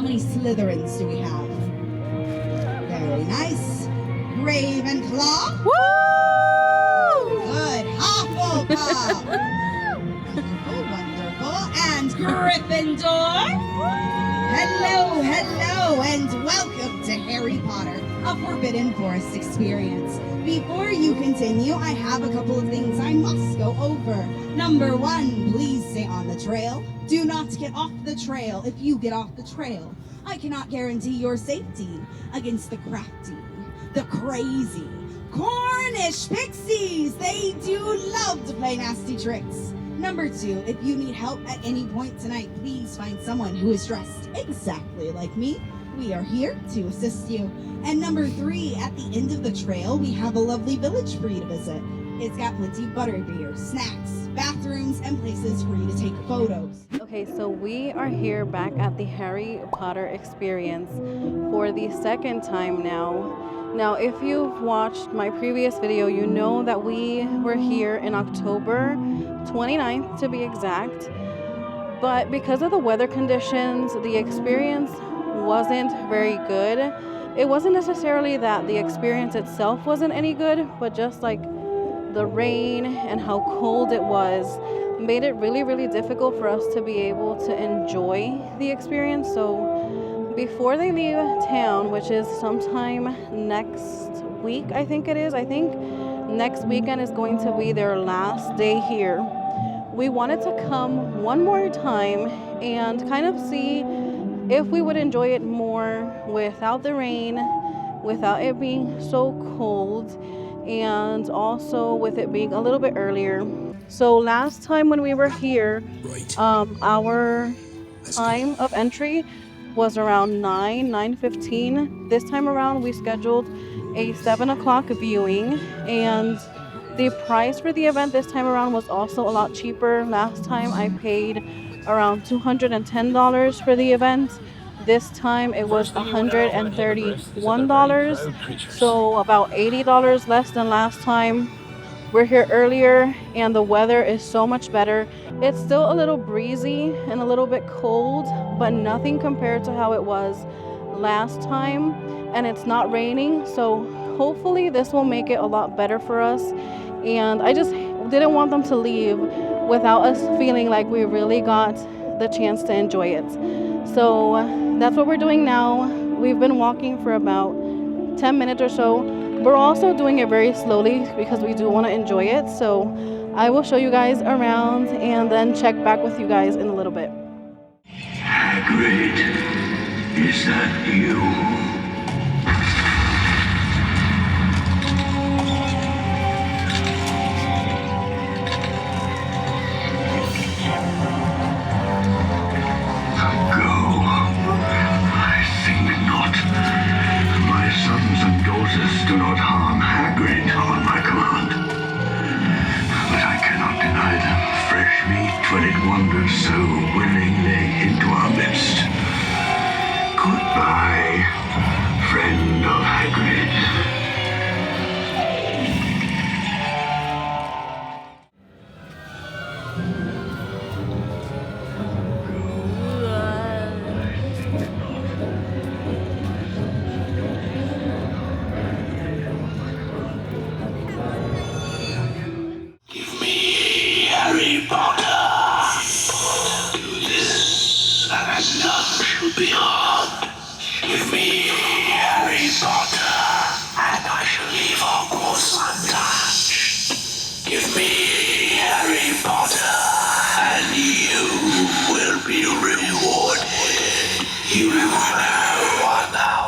How many Slytherins do we have? Very nice. Ravenclaw. Woo! Good. Hufflepuff. Wonderful, wonderful. And Gryffindor. Hello, hello, and welcome to Harry Potter, a Forbidden Forest experience. Before you continue, I have a couple of things I must go over. Number one, please stay on the trail. Do not get off the trail. If you get off the trail, I cannot guarantee your safety against the crafty, the crazy, Cornish pixies. They do love to play nasty tricks. Number two, if you need help at any point tonight, please find someone who is dressed exactly like me. We are here to assist you. And number three, at the end of the trail, we have a lovely village for you to visit. It's got plenty of butterbeer, snacks, bathrooms, and places for you to take photos. Okay, so we are here back at the Harry Potter experience for the second time now. Now, if you've watched my previous video, you know that we were here in October 29th to be exact. But because of the weather conditions, the experience wasn't very good. It wasn't necessarily that the experience itself wasn't any good, but just like the rain and how cold it was made it really, really difficult for us to be able to enjoy the experience. So before they leave town, which is sometime next week, I think it is. I think next weekend is going to be their last day here. We wanted to come one more time and kind of see if we would enjoy it more without the rain, without it being so cold, and also with it being a little bit earlier. So last time when we were here, our time of entry was around 9:15. This time around we scheduled a 7 o'clock viewing, and the price for the event this time around was also a lot cheaper. Last time I paid around $210 for the event. This time it was $131, so about $80 less than last time. We're here earlier and the weather is so much better. It's still a little breezy and a little bit cold, but nothing compared to how it was last time, and it's not raining, so hopefully this will make it a lot better for us. And I just didn't want them to leave without us feeling like we really got the chance to enjoy it. So that's what we're doing now. We've been walking for about 10 minutes or so. We're also doing it very slowly because we do want to enjoy it. So I will show you guys around and then check back with you guys in a little bit. Hagrid, is that you? Do not harm Hagrid on my command. But I cannot deny them fresh meat when it wanders so willingly into our midst. Goodbye, friend of Hagrid. Harry Potter. Do this, and none shall be harmed. Give me Harry Potter, and I shall leave Hogwarts untouched. Give me Harry Potter, and you will be rewarded. You know what now.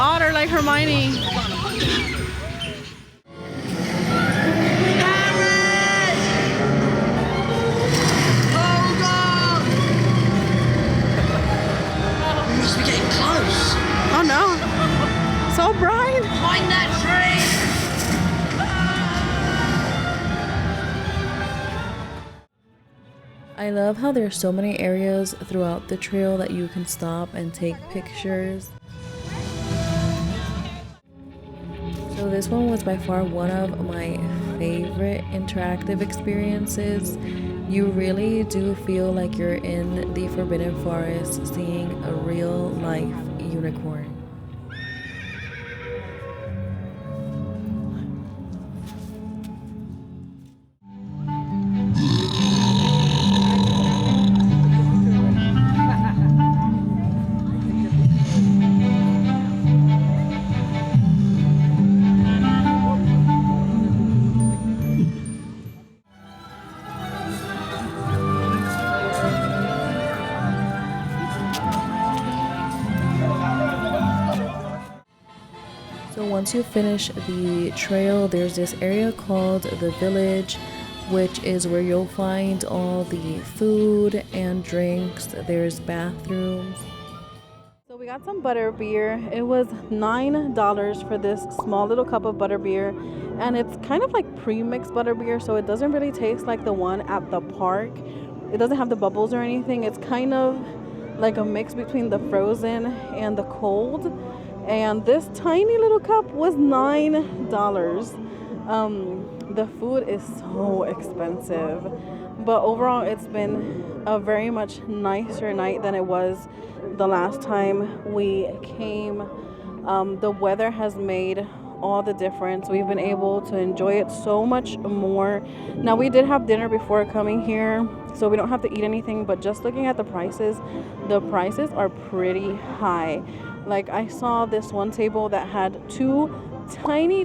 otter like Hermione. Hold on! We must be getting close. Oh no. So bright. Behind that tree! I love how there's so many areas throughout the trail that you can stop and take pictures. So this one was by far one of my favorite interactive experiences. You really do feel like you're in the Forbidden Forest seeing a real life unicorn. So once you finish the trail, there's this area called the village, which is where you'll find all the food and drinks. There's bathrooms. So we got some butter beer. It was $9 for this small little cup of butter beer, and it's kind of like pre-mixed butter beer, so it doesn't really taste like the one at the park. It doesn't have the bubbles or anything. It's kind of like a mix between the frozen and the cold. And this tiny little cup was $9. The food is so expensive, but overall it's been a very much nicer night than it was the last time we came. The weather has made all the difference. We've been able to enjoy it so much more. Now, we did have dinner before coming here, so we don't have to eat anything, but just looking at the prices are pretty high. Like, I saw this one table that had two tiny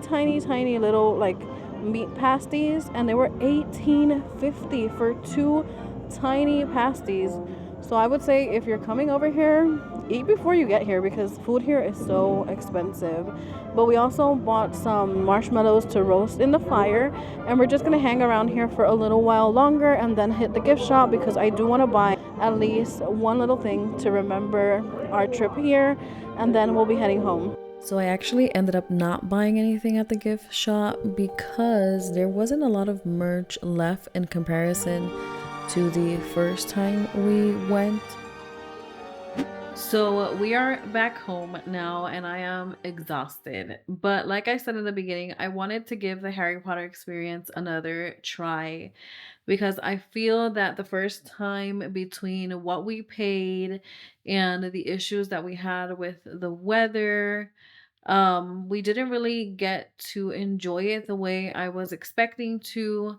little like meat pasties, and they were $18.50 for two tiny pasties. So I would say if you're coming over here, eat before you get here because food here is so expensive. But we also bought some marshmallows to roast in the fire, and we're just gonna hang around here for a little while longer and then hit the gift shop because I do want to buy at least one little thing to remember our trip here, and then we'll be heading home. So I actually ended up not buying anything at the gift shop because there wasn't a lot of merch left in comparison to the first time we went. So we are back home now and I am exhausted. But like I said in the beginning, I wanted to give the Harry Potter experience another try because I feel that the first time, between what we paid and the issues that we had with the weather, we didn't really get to enjoy it the way I was expecting to.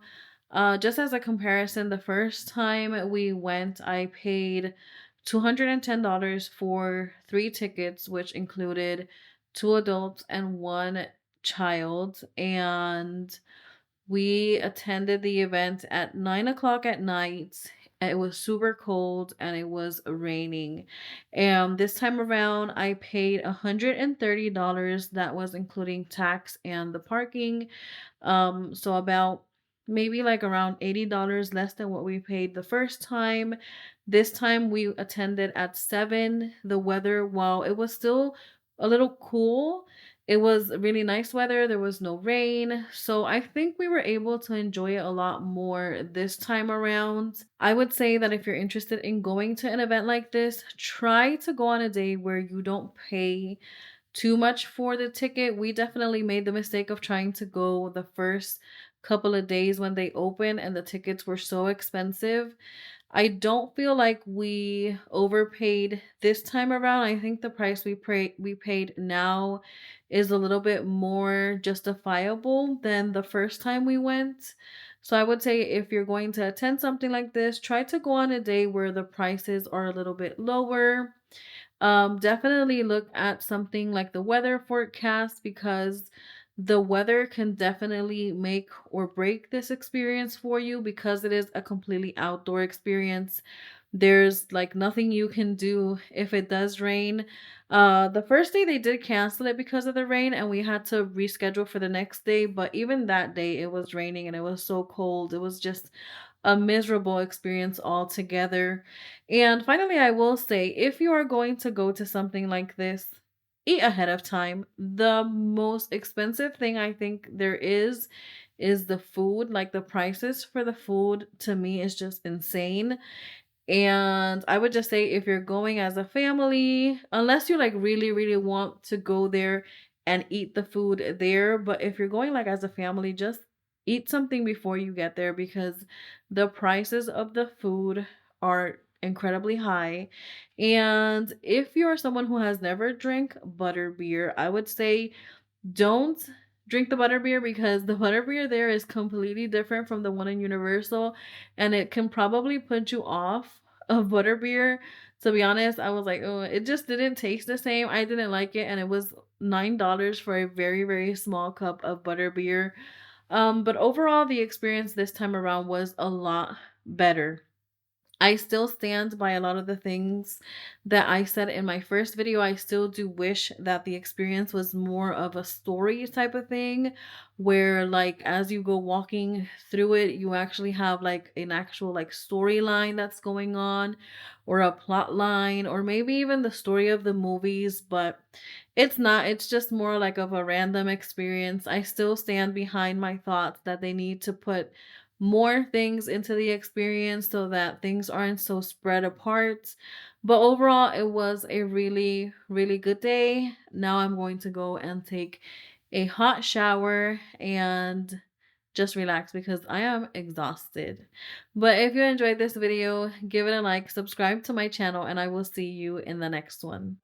Just as a comparison, the first time we went, I paid $210 for 3 tickets, which included 2 adults and 1 child. And we attended the event at 9 o'clock at night. It was super cold and it was raining. And this time around, I paid $130. That was including tax and the parking. So about maybe like around $80 less than what we paid the first time. This time we attended at 7. The weather, while it was still a little cool, it was really nice weather. There was no rain. So I think we were able to enjoy it a lot more this time around. I would say that if you're interested in going to an event like this, try to go on a day where you don't pay too much for the ticket. We definitely made the mistake of trying to go the first couple of days when they opened and the tickets were so expensive. I don't feel like we overpaid this time around. I think the price we paid now is a little bit more justifiable than the first time we went. So I would say if you're going to attend something like this, try to go on a day where the prices are a little bit lower. Definitely look at something like the weather forecast because the weather can definitely make or break this experience for you because it is a completely outdoor experience. There's like nothing you can do if it does rain. The first day they did cancel it because of the rain, and we had to reschedule for the next day, but even that day it was raining and it was so cold. It was just a miserable experience altogether. And finally, I will say, if you are going to go to something like this, eat ahead of time. The most expensive thing I think there is the food. Like the prices for the food to me is just insane. And I would just say, if you're going as a family, unless you like really, really want to go there and eat the food there, but if you're going like as a family, just eat something before you get there because the prices of the food are incredibly high. And if you're someone who has never drank butterbeer, I would say don't drink the butterbeer because the butterbeer there is completely different from the one in Universal, and it can probably put you off of butterbeer. To be honest, I was like, oh, it just didn't taste the same. I didn't like it, and it was $9 for a very, very small cup of butterbeer. But overall, the experience this time around was a lot better. I still stand by a lot of the things that I said in my first video. I still do wish that the experience was more of a story type of thing, where like as you go walking through it, you actually have like an actual like storyline that's going on, or a plot line, or maybe even the story of the movies, but it's not. It's just more like of a random experience. I still stand behind my thoughts that they need to put more things into the experience so that things aren't so spread apart. But overall, it was a really, really good day. Now I'm going to go and take a hot shower and just relax because I am exhausted. But if you enjoyed this video, give it a like, subscribe to my channel, and I will see you in the next one.